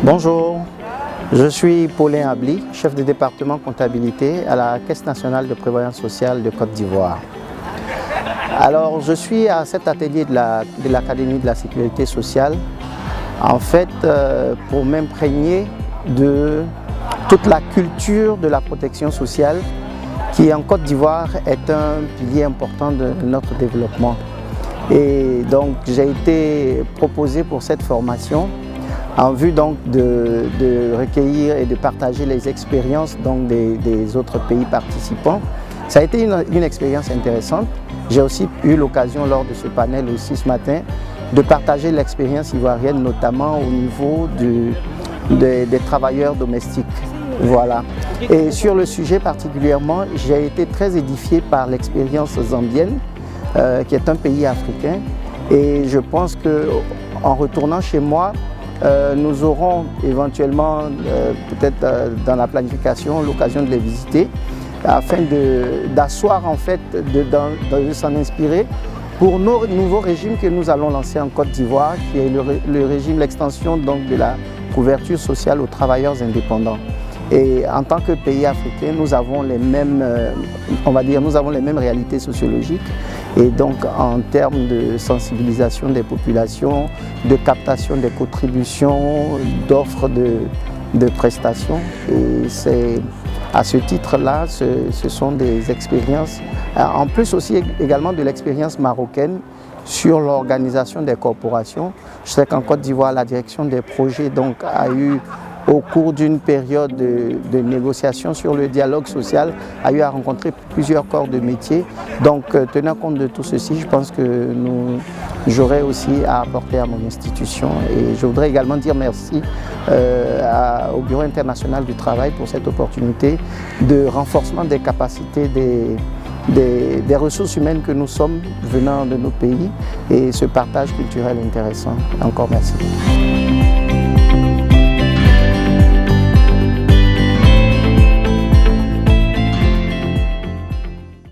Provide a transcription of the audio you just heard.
Bonjour, je suis Paulin Abli, chef de département comptabilité à la Caisse nationale de prévoyance sociale de Côte d'Ivoire. Alors, je suis à cet atelier de l'Académie de la sécurité sociale, en fait, pour m'imprégner de toute la culture de la protection sociale qui, en Côte d'Ivoire, est un pilier important de notre développement. Et donc, j'ai été proposé pour cette formation en vue donc de recueillir et de partager les expériences donc des autres pays participants. Ça a été une expérience intéressante. J'ai aussi eu l'occasion lors de ce panel aussi ce matin de partager l'expérience ivoirienne, notamment au niveau des travailleurs domestiques. Voilà. Et sur le sujet particulièrement, j'ai été très édifié par l'expérience zambienne, qui est un pays africain. Et je pense qu'en retournant chez moi, nous aurons éventuellement, peut-être dans la planification, l'occasion de les visiter afin d'asseoir en fait, de s'en inspirer pour nos nouveaux régimes que nous allons lancer en Côte d'Ivoire, qui est le régime, l'extension donc de la couverture sociale aux travailleurs indépendants. Et en tant que pays africain, nous avons les mêmes, nous avons les mêmes réalités sociologiques. Et donc, en termes de sensibilisation des populations, de captation des contributions, d'offres de prestations. Et c'est à ce titre-là, ce sont des expériences, en plus aussi également de l'expérience marocaine sur l'organisation des corporations. Je sais qu'en Côte d'Ivoire, la direction des projets donc, a eu, au cours d'une période de négociation sur le dialogue social, a eu à rencontrer plusieurs corps de métier. Donc, tenant compte de tout ceci, je pense que j'aurai aussi à apporter à mon institution. Et je voudrais également dire merci au Bureau international du travail pour cette opportunité de renforcement des capacités des ressources humaines que nous sommes venant de nos pays et ce partage culturel intéressant. Encore merci.